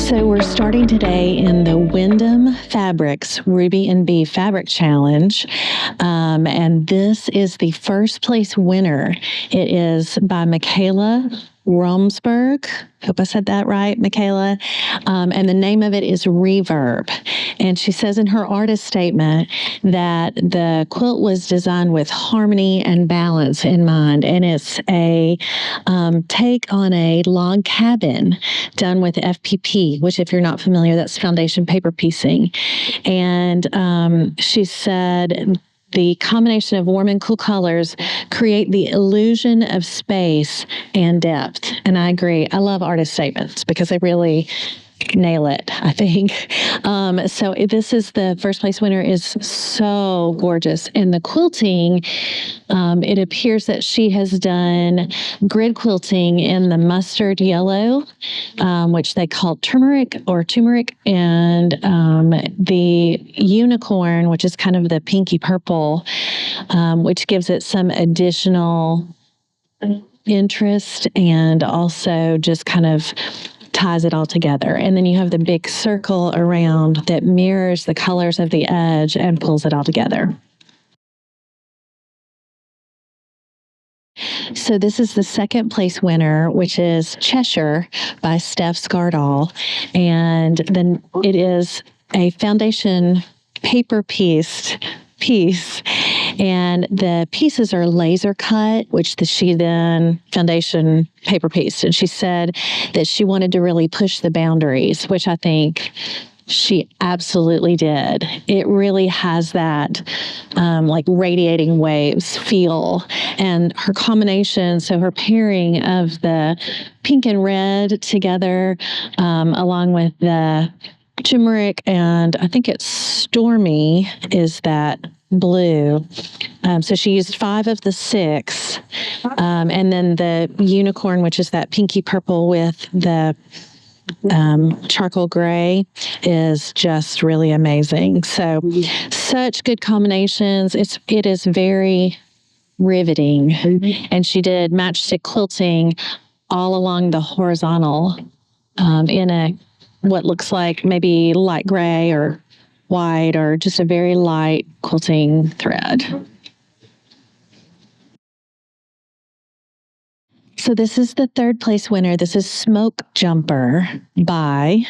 So we're starting today in the Windham Fabrics Ruby+Bee Fabric Challenge. And this is the first place winner. It is by Michaela Romsberg. Hope I said that right, Michaela. And the name of it is Reverb. And she says in her artist statement that the quilt was designed with harmony and balance in mind. And it's a take on a log cabin done with FPP, which if you're not familiar, that's foundation paper piecing. And she said, the combination of warm and cool colors create the illusion of space and depth. And I agree. I love artist statements because they really nail it, I think. So this is the first place winner, is so gorgeous. And the quilting, it appears that she has done grid quilting in the mustard yellow, which they call turmeric, and the unicorn, which is kind of the pinky purple, which gives it some additional interest and also just kind of ties it all together. And then you have the big circle around that mirrors the colors of the edge and pulls it all together. So this is the second place winner, which is Cheshire by Steph Skardal. And then it is a foundation paper piece. And the pieces are laser cut, which she then foundation paper pieced. And she said that she wanted to really push the boundaries, which I think she absolutely did. It really has that like radiating waves feel. And her combination, so her pairing of the pink and red together, along with the turmeric, and I think it's Stormy is that blue. So she used 5 of the 6. And then the unicorn, which is that pinky purple with the charcoal gray, is just really amazing. So such good combinations. It is very riveting. And she did matchstick quilting all along the horizontal in a what looks like maybe light gray or white, or just a very light quilting thread. So this is the third place winner. This is Smoke Jumper by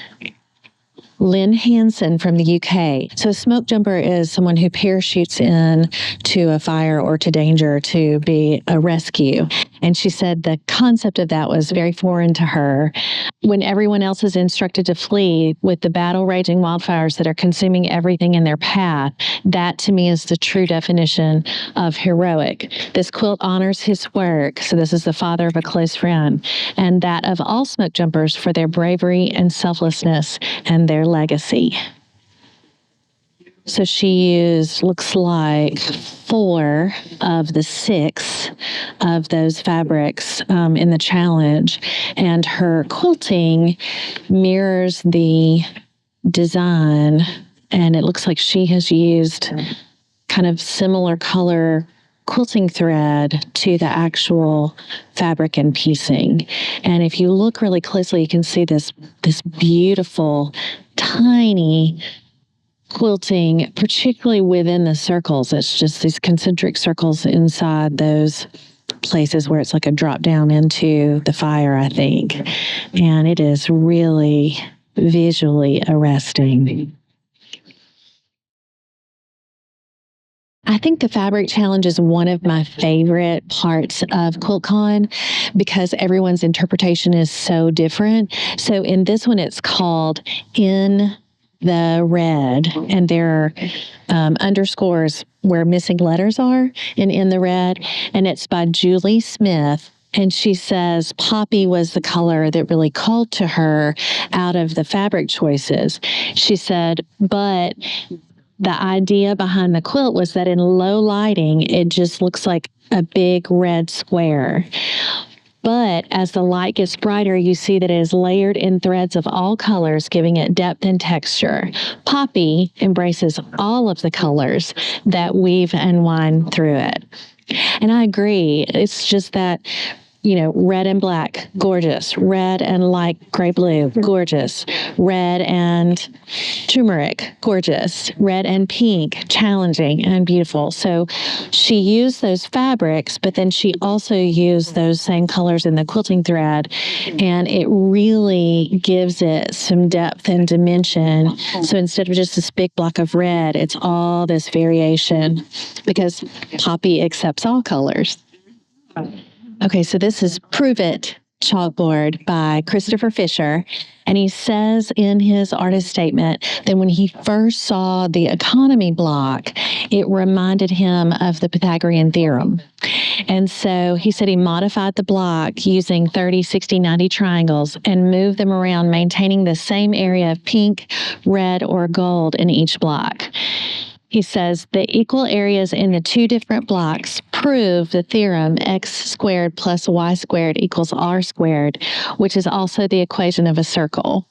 Lynn Hansen from the UK. So a smoke jumper is someone who parachutes in to a fire or to danger to be a rescue. And she said the concept of that was very foreign to her. When everyone else is instructed to flee with the battle raging wildfires that are consuming everything in their path, that to me is the true definition of heroic. This quilt honors his work. So this is the father of a close friend, and that of all smoke jumpers for their bravery and selflessness and their legacy. So she used, looks like 4 of the 6 of those fabrics in the challenge. And her quilting mirrors the design. And it looks like she has used kind of similar color quilting thread to the actual fabric and piecing. And if you look really closely, you can see this beautiful, tiny quilting, particularly within the circles. It's just these concentric circles inside those places where it's like a drop down into the fire, I think. And it is really visually arresting. I think the fabric challenge is one of my favorite parts of QuiltCon because everyone's interpretation is so different. So in this one, it's called In the Red, and there are underscores where missing letters are in the red, and it's by Juli Smith. And she says poppy was the color that really called to her out of the fabric choices. She said, but the idea behind the quilt was that in low lighting, it just looks like a big red square. But as the light gets brighter, you see that it is layered in threads of all colors, giving it depth and texture. Poppy embraces all of the colors that weave and wind through it. And I agree. It's just that red and black, gorgeous. Red and light gray blue, gorgeous. Red and turmeric, gorgeous. Red and pink, challenging and beautiful. So she used those fabrics, but then she also used those same colors in the quilting thread, and it really gives it some depth and dimension. So instead of just this big block of red, it's all this variation because Poppy accepts all colors. Okay, so this is Prove It chalkboard by Christopher Fisher. And he says in his artist statement that when he first saw the economy block, it reminded him of the Pythagorean theorem. And so he said he modified the block using 30, 60, 90 triangles and moved them around, maintaining the same area of pink, red, or gold in each block. He says the equal areas in the two different blocks prove the theorem x squared plus y squared equals r squared, which is also the equation of a circle.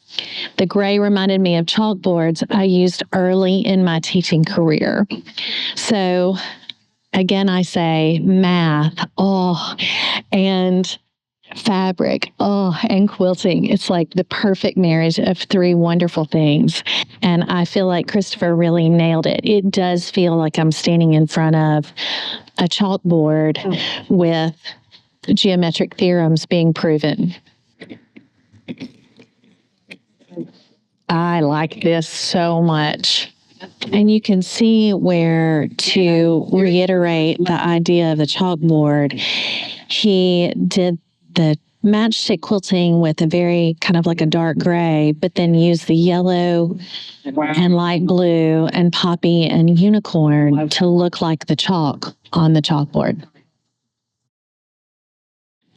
The gray reminded me of chalkboards I used early in my teaching career. So again, I say math, and fabric, and quilting. It's like the perfect marriage of three wonderful things. And I feel like Christopher really nailed it. It does feel like I'm standing in front of a chalkboard with geometric theorems being proven. I like this so much. And you can see where, to reiterate the idea of the chalkboard, he did the matchstick quilting with a very kind of like a dark gray, but then used the yellow and light blue and poppy and unicorn to look like the chalk on the chalkboard.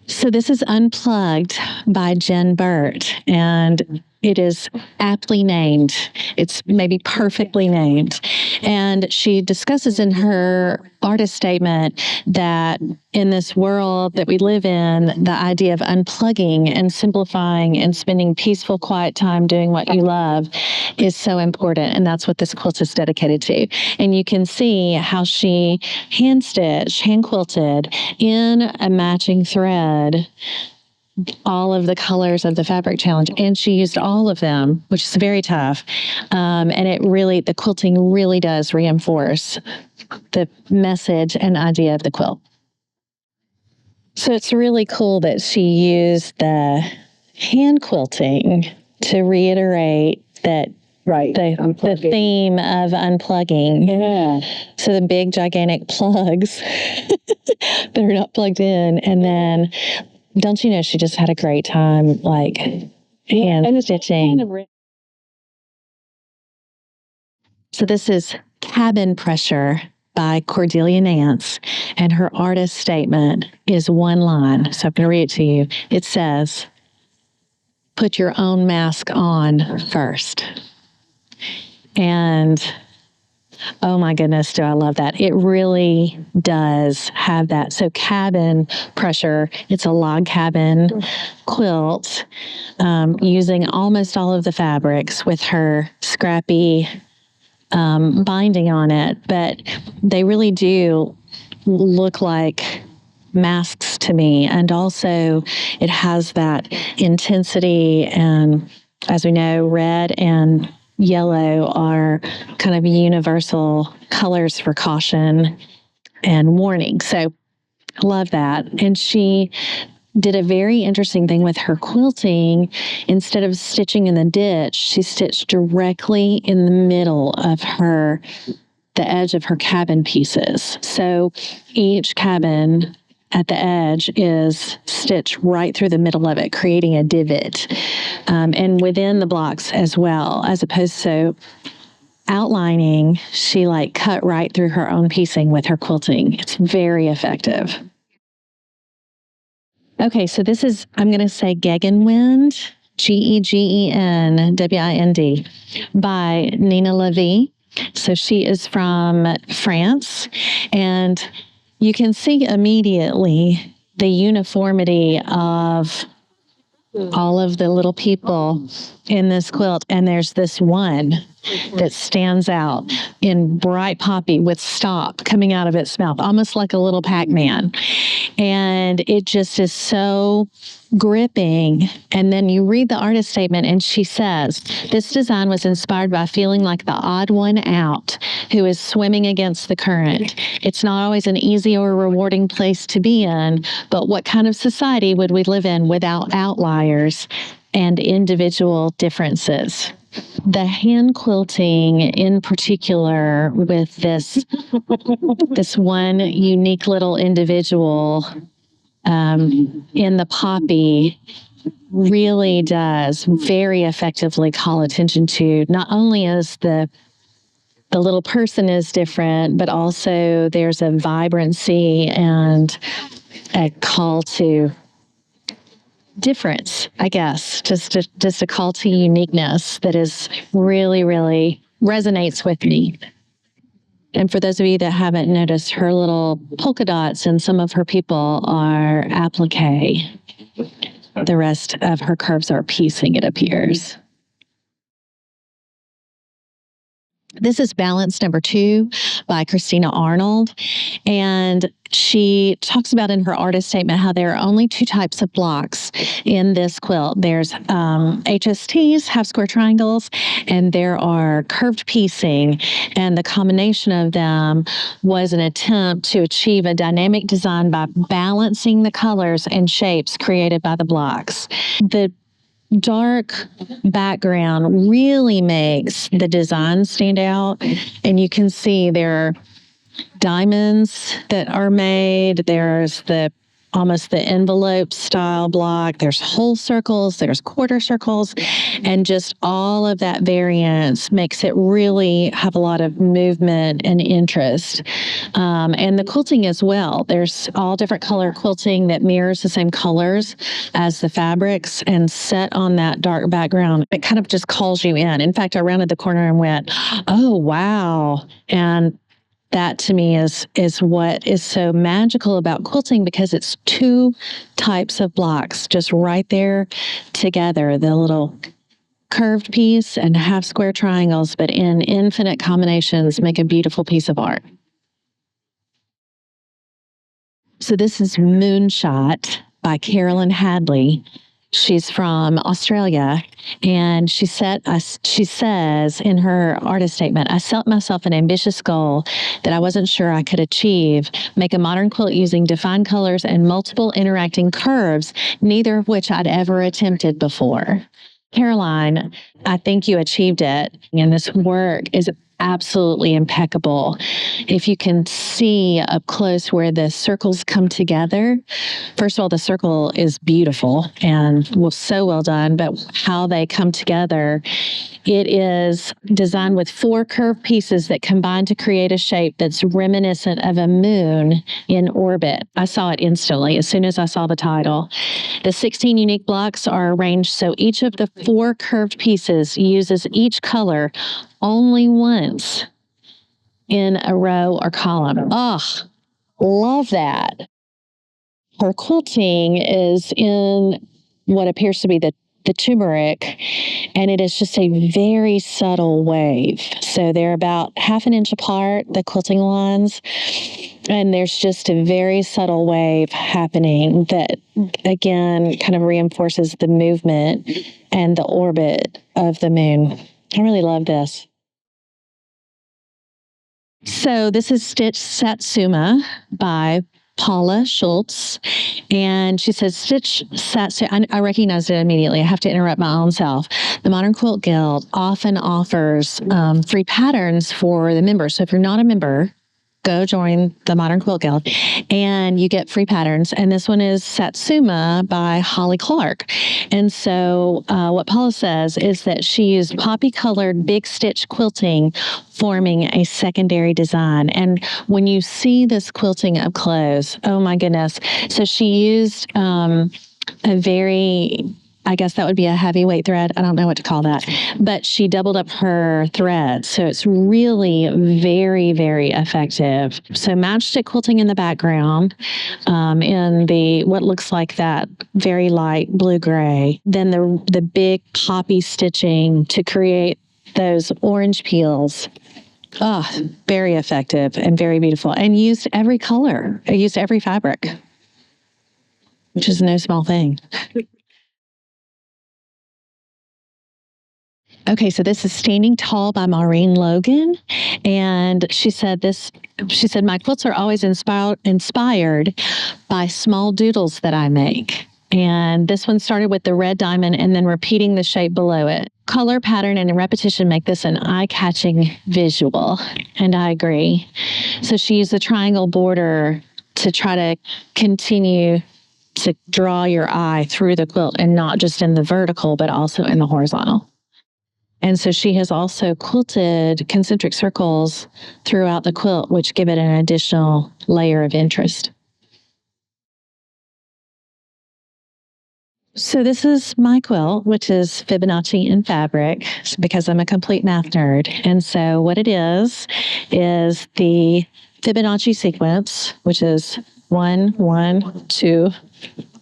So this is Unplugged by Jen Bert, and it is aptly named. It's maybe perfectly named. And she discusses in her artist statement that in this world that we live in, the idea of unplugging and simplifying and spending peaceful, quiet time doing what you love is so important. And that's what this quilt is dedicated to. And you can see how she hand quilted in a matching thread all of the colors of the fabric challenge, and she used all of them, which is very tough. And the quilting really does reinforce the message and idea of the quilt. So it's really cool that she used the hand quilting to reiterate that the theme of unplugging. Yeah. So the big gigantic plugs that are not plugged in, and then don't you know she just had a great time hand stitching. So this is Cabin Pressure by Cordelia Nance, and her artist statement is one line. So I'm going to read it to you. It says, "Put your own mask on first." And oh my goodness, do I love that. It really does have that. So Cabin Pressure, it's a log cabin quilt using almost all of the fabrics with her scrappy binding on it. But they really do look like masks to me. And also it has that intensity. And as we know, red and yellow are kind of universal colors for caution and warning. So I love that. And she did a very interesting thing with her quilting. Instead of stitching in the ditch, she stitched directly in the middle of the edge of her cabin pieces. So each cabin at the edge is stitched right through the middle of it, creating a divot, and within the blocks as well, as opposed to outlining, she cut right through her own piecing with her quilting. It's very effective. Okay, so this is, I'm going to say Gagan Wind, Gegenwind, by Nina Levy. So she is from France, and you can see immediately the uniformity of all of the little people in this quilt. And there's this one that stands out in bright poppy with stop coming out of its mouth, almost like a little Pac-Man. And it just is so gripping. And then you read the artist statement and she says, this design was inspired by feeling like the odd one out who is swimming against the current. It's not always an easy or rewarding place to be in, but what kind of society would we live in without outliers and individual differences? The hand quilting in particular with this one unique little individual in the poppy really does very effectively call attention to not only is the little person is different, but also there's a vibrancy and a call to difference, I guess, just a call to uniqueness that is really, really resonates with me. And for those of you that haven't noticed, her little polka dots and some of her people are applique. The rest of her curves are piecing, it appears. This is Balance number 2 by Christina Arnold. And she talks about in her artist statement how there are only 2 types of blocks in this quilt. There's HSTs, half square triangles, and there are curved piecing. And the combination of them was an attempt to achieve a dynamic design by balancing the colors and shapes created by the blocks. The dark background really makes the design stand out, and you can see there are diamonds that are made. There's almost the envelope style block. There's whole circles, there's quarter circles, and just all of that variance makes it really have a lot of movement and interest. And the quilting as well. There's all different color quilting that mirrors the same colors as the fabrics and set on that dark background. It kind of just calls you in. In fact, I rounded the corner and went, oh, wow. And that to me is what is so magical about quilting, because it's 2 types of blocks just right there together. The little curved piece and half square triangles, but in infinite combinations make a beautiful piece of art. So this is Moonshot by Carolyn Hadley. She's from Australia, and she says in her artist statement, I set myself an ambitious goal that I wasn't sure I could achieve, make a modern quilt using defined colors and multiple interacting curves, neither of which I'd ever attempted before. Caroline, I think you achieved it, and this work is absolutely impeccable. If you can see up close where the circles come together, first of all, the circle is beautiful and was so well done, but how they come together, it is designed with 4 curved pieces that combine to create a shape that's reminiscent of a moon in orbit. I saw it instantly as soon as I saw the title. The 16 unique blocks are arranged so each of the 4 curved pieces uses each color only once in a row or column. Oh, love that. Her quilting is in what appears to be the turmeric, and it is just a very subtle wave. So they're about half an inch apart, the quilting lines, and there's just a very subtle wave happening that, again, kind of reinforces the movement and the orbit of the moon. I really love this. So this is Stitch Satsuma by Paula Schultz. And she says, Stitch Satsuma, I recognized it immediately. I have to interrupt my own self. The Modern Quilt Guild often offers free patterns for the members. So if you're not a member, go join the Modern Quilt Guild and you get free patterns. And this one is Satsuma by Holly Clark. And so what Paula says is that she used poppy colored big stitch quilting, forming a secondary design. And when you see this quilting up close, oh my goodness. So she used a very, I guess that would be a heavyweight thread. I don't know what to call that. But she doubled up her thread. So it's really very, very effective. So matchstick quilting in the background, in the what looks like that very light blue-gray. Then the big poppy stitching to create those orange peels. Oh, very effective and very beautiful. And used every color. I used every fabric, which is no small thing. Okay, so this is Standing Tall by Maureen Logan. And she said, my quilts are always inspired by small doodles that I make. And this one started with the red diamond and then repeating the shape below it. Color, pattern, and repetition make this an eye-catching visual. And I agree. So she used the triangle border to try to continue to draw your eye through the quilt, and not just in the vertical, but also in the horizontal. And so she has also quilted concentric circles throughout the quilt, which give it an additional layer of interest. So this is my quilt, which is Fibonacci in fabric, because I'm a complete math nerd. And so what it is the Fibonacci sequence, which is 1, 1, 2,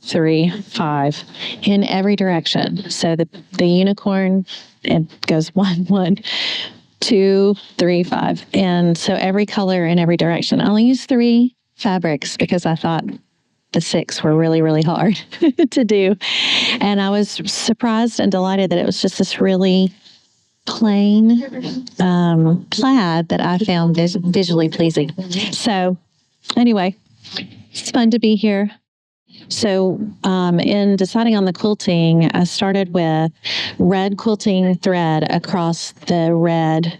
3, 5 in every direction. So the unicorn, it goes 1, 1, 2, 3, 5. And so every color in every direction. I only used 3 fabrics because I thought the 6 were really, really hard to do. And I was surprised and delighted that it was just this really plain plaid that I found visually pleasing. So anyway, it's fun to be here. So in deciding on the quilting, I started with red quilting thread across the red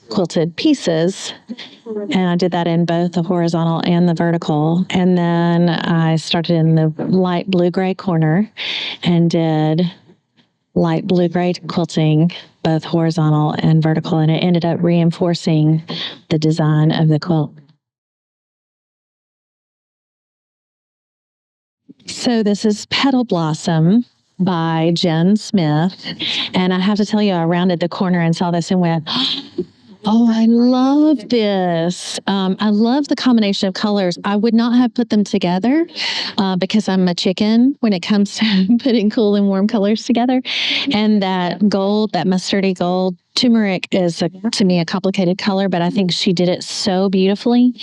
quilted pieces. And I did that in both the horizontal and the vertical. And then I started in the light blue-gray corner and did light blue-gray quilting, both horizontal and vertical. And it ended up reinforcing the design of the quilt. So this is Petal Blossom by Jen Smith. And I have to tell you, I rounded the corner and saw this and went, oh, I love this. I love the combination of colors. I would not have put them together because I'm a chicken when it comes to putting cool and warm colors together. And that gold, that mustardy gold, turmeric is, to me, a complicated color, but I think she did it so beautifully.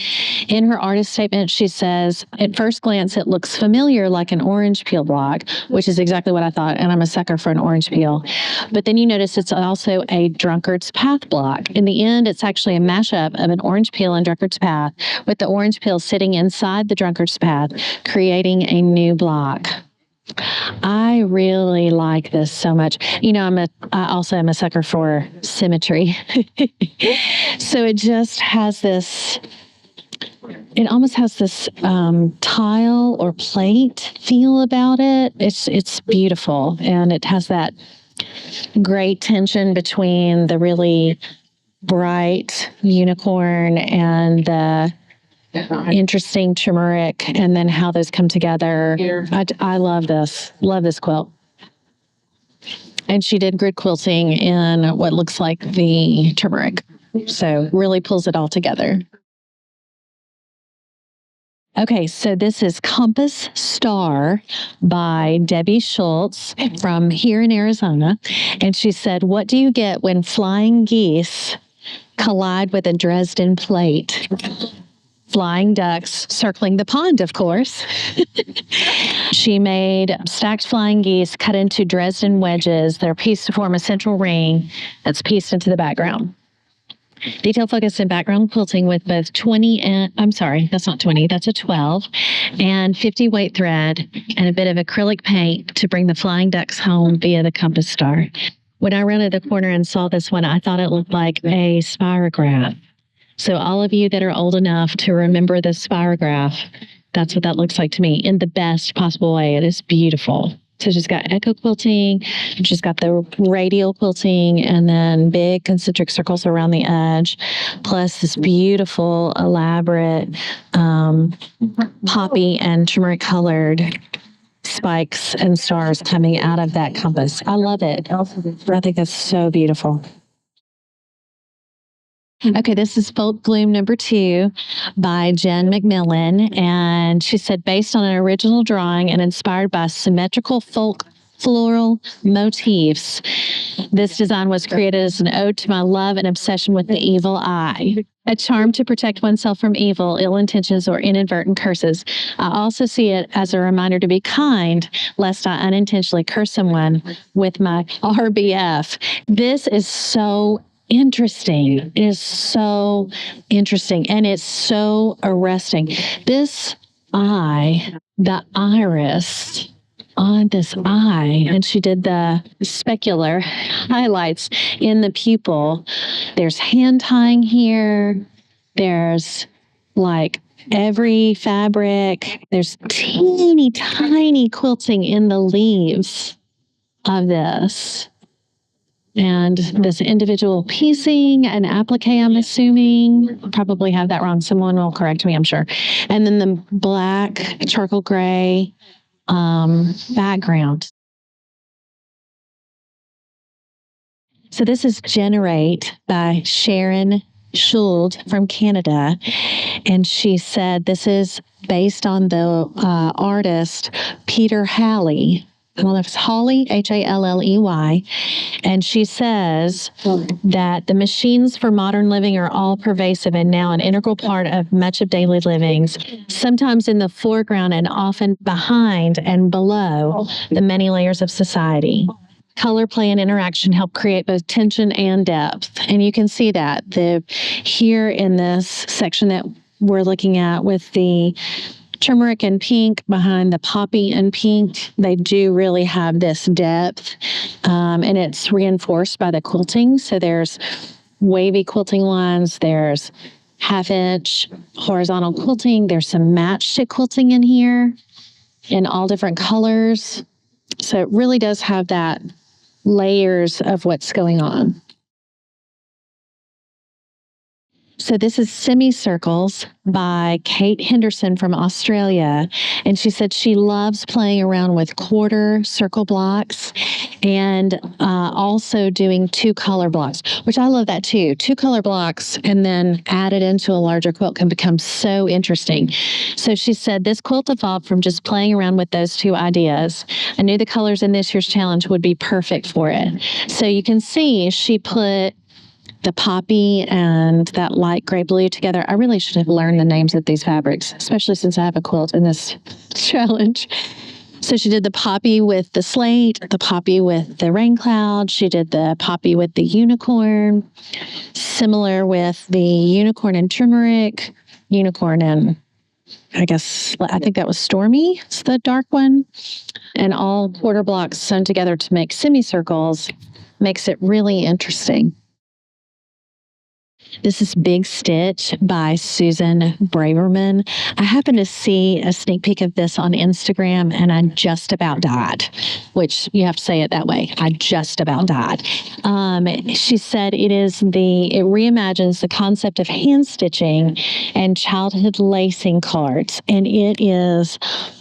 In her artist statement, she says, at first glance, it looks familiar like an orange peel block, which is exactly what I thought, and I'm a sucker for an orange peel. But then you notice it's also a drunkard's path block. In the end, it's actually a mashup of an orange peel and drunkard's path, with the orange peel sitting inside the drunkard's path, creating a new block. I really like this so much. You know, I also am a sucker for symmetry. So it just has this, it almost has this tile or plate feel about it. It's beautiful. And it has that great tension between the really bright unicorn and the interesting turmeric, and then how those come together. I love this quilt. And she did grid quilting in what looks like the turmeric. So really pulls it all together. Okay, so this is Compass Star by Debbie Schultz from here in Arizona. And she said, what do you get when flying geese collide with a Dresden plate? Flying ducks circling the pond, of course. She made stacked flying geese cut into Dresden wedges that are pieced to form a central ring that's pieced into the background. Detail focused in background quilting with both 20 and, I'm sorry, that's not 20, that's a 12, and 50 weight thread and a bit of acrylic paint to bring the flying ducks home via the compass star. When I rounded the corner and saw this one, I thought it looked like a spirograph. So all of you that are old enough to remember the spirograph, that's what that looks like to me in the best possible way. It is beautiful. So she's got echo quilting, she's got the radial quilting, and then big concentric circles around the edge, plus this beautiful, elaborate poppy and turmeric colored spikes and stars coming out of that compass. I love it. I think that's so beautiful. Okay, this is Folk Bloom number 2 by Jenn McMillan. And she said, based on an original drawing and inspired by symmetrical folk floral motifs. This design was created as an ode to my love and obsession with the evil eye, a charm to protect oneself from evil, ill intentions, or inadvertent curses. I also see it as a reminder to be kind, lest I unintentionally curse someone with my RBF. This is so interesting. It is so interesting, and it's so arresting. This eye, the iris on this eye, and she did the specular highlights in the pupil. There's hand tying here. There's like every fabric. There's teeny tiny quilting in the leaves of this. And this individual piecing and applique, I'm assuming. Probably have that wrong. Someone will correct me, I'm sure. And then the black, charcoal gray background. So this is Generate by Sharon Schuld from Canada. And she said this is based on the artist Peter Halley. I don't know if it's Hawley, Halley. And she says that the machines for modern living are all pervasive and now an integral part of much of daily livings, sometimes in the foreground and often behind and below the many layers of society. Color, play, and interaction help create both tension and depth. And you can see that here in this section that we're looking at with the turmeric and pink behind the poppy and pink, they do really have this depth, and it's reinforced by the quilting. So there's wavy quilting lines, there's half-inch horizontal quilting, there's some matchstick quilting in here in all different colors. So it really does have that layers of what's going on. So this is Semicircles by Kate Henderson from Australia. And she said she loves playing around with quarter circle blocks and also doing 2 color blocks, which I love that too. 2 color blocks and then add it into a larger quilt can become so interesting. So she said this quilt evolved from just playing around with those 2 ideas. I knew the colors in this year's challenge would be perfect for it. So you can see she put the poppy and that light gray blue together. I really should have learned the names of these fabrics, especially since I have a quilt in this challenge. So she did the poppy with the slate, the poppy with the rain cloud. She did the poppy with the unicorn, similar with the unicorn and turmeric, unicorn and I think that was Stormy. It's the dark one. And all quarter blocks sewn together to make semicircles makes it really interesting. This is Big Stitch by Susan Braverman. I happened to see a sneak peek of this on Instagram and I just about died, which you have to say it that way. I just about died. She said it reimagines the concept of hand stitching and childhood lacing cards. And it is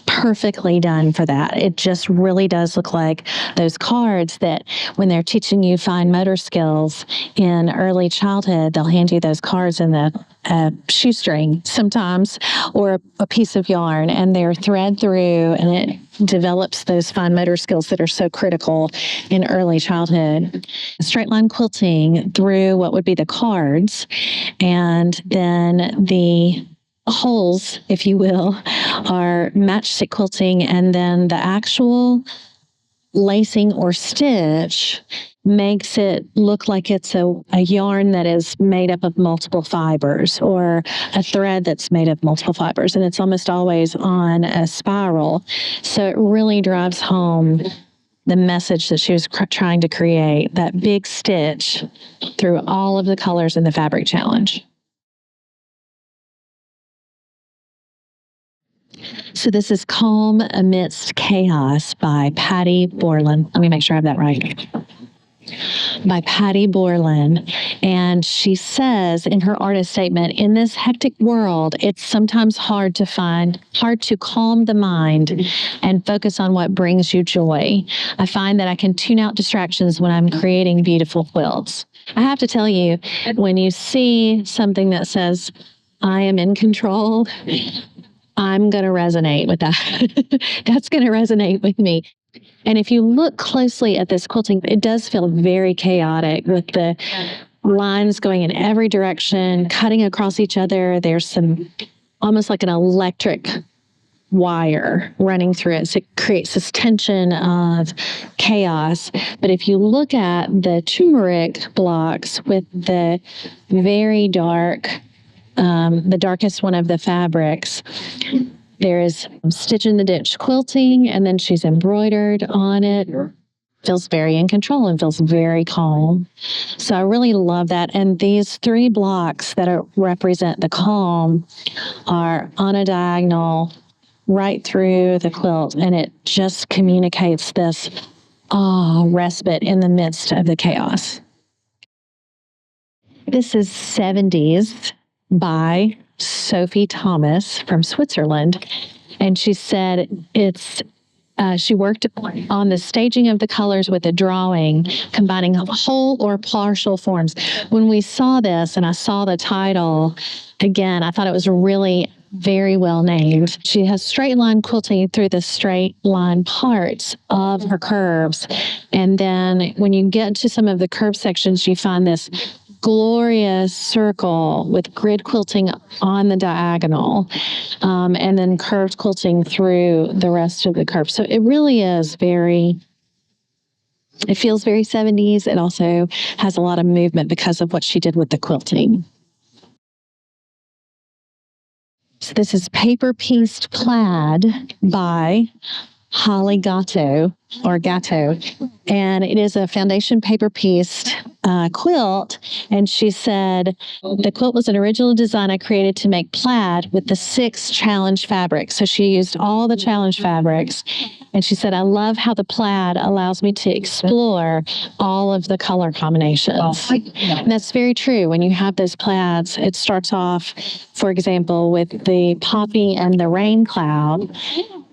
perfectly done for that. It just really does look like those cards that when they're teaching you fine motor skills in early childhood, they'll hand you those cards in the shoestring sometimes or a piece of yarn and they're thread through and it develops those fine motor skills that are so critical in early childhood. Straight line quilting through what would be the cards and then the holes, if you will, are matchstick quilting, and then the actual lacing or stitch makes it look like it's a yarn that is made up of multiple fibers or a thread that's made of multiple fibers, and it's almost always on a spiral. So it really drives home the message that she was trying to create, that big stitch through all of the colors in the fabric challenge. So this is Calm Amidst Chaos by Patti Bourland. Let me make sure I have that right. By Patti Bourland. And she says in her artist statement, in this hectic world, it's sometimes hard to calm the mind and focus on what brings you joy. I find that I can tune out distractions when I'm creating beautiful quilts. I have to tell you, when you see something that says, I am in control, I'm going to resonate with that. That's going to resonate with me. And if you look closely at this quilting, it does feel very chaotic with the lines going in every direction, cutting across each other. There's some almost like an electric wire running through it. So it creates this tension of chaos. But if you look at the turmeric blocks with the very dark, the darkest one of the fabrics, there is stitch in the ditch quilting, and then she's embroidered on it. Feels very in control and feels very calm. So I really love that. And these three blocks that represent the calm are on a diagonal right through the quilt, and it just communicates this respite in the midst of the chaos. This is 70s by Sophie Thomas from Switzerland, and she said she worked on the staging of the colors with a drawing, combining whole or partial forms. When we saw this and I saw the title, again, I thought it was really very well named. She has straight line quilting through the straight line parts of her curves. And then when you get to some of the curve sections, you find this glorious circle with grid quilting on the diagonal, and then curved quilting through the rest of the curve. So it really is it feels very 70s. It also has a lot of movement because of what she did with the quilting. So this is Paper Pieced Plaid by Holly Gatto, and it is a foundation paper pieced quilt. And she said, the quilt was an original design I created to make plaid with the 6 challenge fabrics. So she used all the challenge fabrics. And she said, I love how the plaid allows me to explore all of the color combinations. And that's very true. When you have those plaids, it starts off, for example, with the poppy and the rain cloud.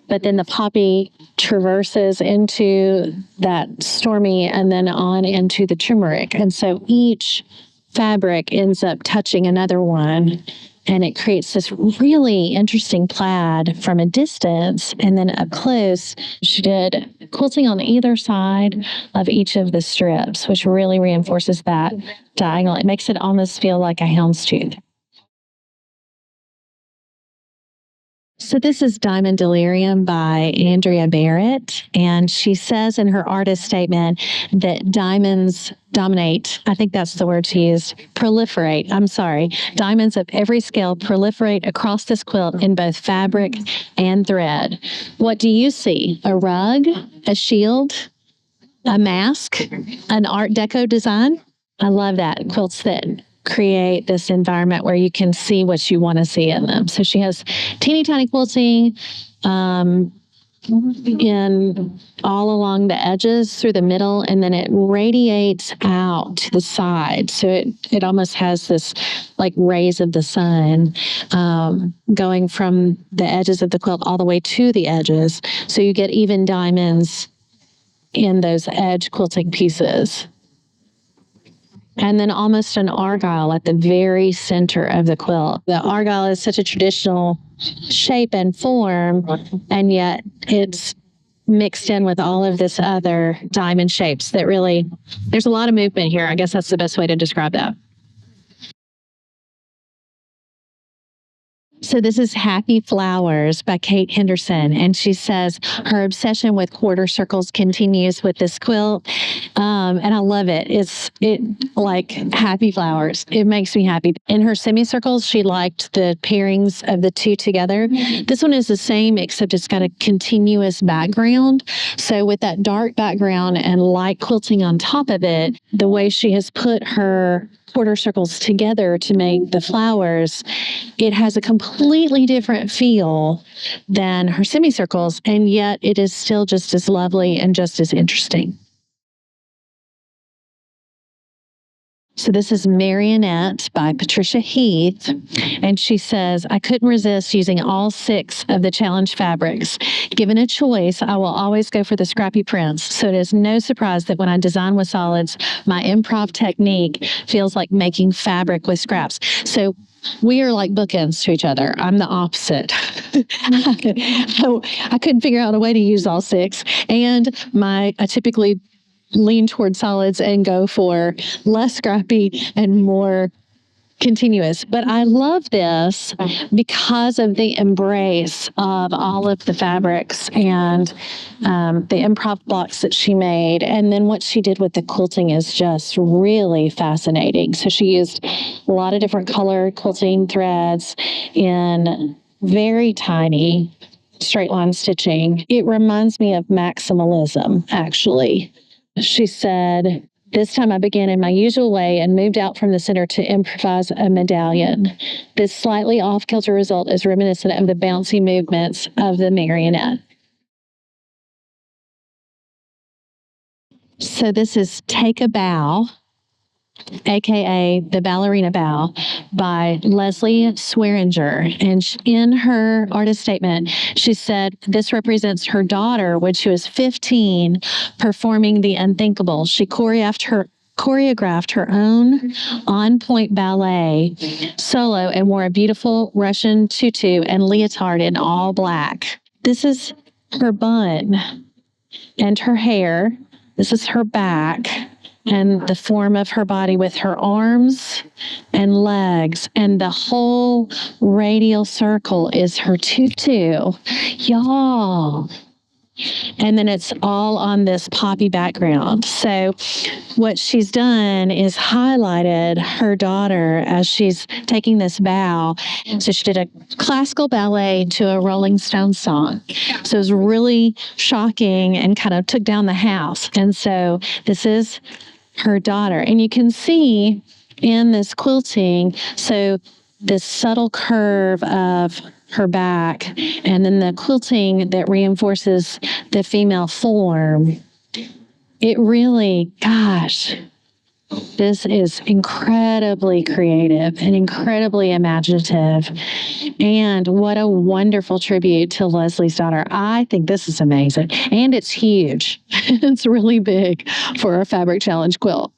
But then the poppy traverses into that stormy and then on into the turmeric. And so each fabric ends up touching another one. And it creates this really interesting plaid from a distance. And then up close, she did quilting on either side of each of the strips, which really reinforces that diagonal. It makes it almost feel like a houndstooth. So this is Diamond Delirium by Andrea Barrett, and she says in her artist statement that diamonds dominate. I think that's the word she used. Proliferate. I'm sorry. Diamonds of every scale proliferate across this quilt in both fabric and thread. What do you see? A rug? A shield? A mask? An Art Deco design? I love that. Quilts that create this environment where you can see what you want to see in them. So she has teeny tiny quilting in all along the edges through the middle, and then it radiates out to the side. So it almost has this like rays of the sun going from the edges of the quilt all the way to the edges. So you get even diamonds in those edge quilting pieces. And then almost an argyle at the very center of the quilt. The argyle is such a traditional shape and form, and yet it's mixed in with all of this other diamond shapes that really, there's a lot of movement here. I guess that's the best way to describe that. So this is Happy Flowers by Kate Henderson, and she says her obsession with quarter circles continues with this quilt, and I love it. It's like Happy Flowers. It makes me happy. In her semicircles, she liked the pairings of the two together. This one is the same, except it's got a continuous background. So with that dark background and light quilting on top of it, the way she has put her quarter circles together to make the flowers, it has a completely different feel than her semicircles, and yet it is still just as lovely and just as interesting. So this is Marionette by Patricia Heath, and she says, I couldn't resist using all 6 of the challenge fabrics. Given a choice, I will always go for the scrappy prints, so it is no surprise that when I design with solids, my improv technique feels like making fabric with scraps. So We are like bookends to each other. I'm the opposite. I couldn't figure out a way to use all six. And I typically lean toward solids and go for less scrappy and more continuous. But I love this because of the embrace of all of the fabrics and the improv blocks that she made. And then what she did with the quilting is just really fascinating. So she used a lot of different color quilting threads in very tiny straight line stitching. It reminds me of maximalism, actually. She said, "This time I began in my usual way and moved out from the center to improvise a medallion. This slightly off-kilter result is reminiscent of the bouncy movements of the marionette." So this is Take a Bow, aka The Ballerina Bow, by Leslie Swearinger. And in her artist statement, she said this represents her daughter when she was 15 performing the unthinkable. She choreographed her own on-point ballet solo and wore a beautiful Russian tutu and leotard in all black. This is her bun and her hair. This is her back and the form of her body with her arms and legs. And the whole radial circle is her tutu. Y'all. And then it's all on this poppy background. So what she's done is highlighted her daughter as she's taking this bow. So she did a classical ballet to a Rolling Stones song. So it was really shocking and kind of took down the house. And so this is her daughter. And you can see in this quilting, so this subtle curve of her back, and then the quilting that reinforces the female form. It really, gosh, this is incredibly creative and incredibly imaginative. And what a wonderful tribute to Leslie's daughter. I think this is amazing. And it's huge. It's really big for a Fabric Challenge quilt.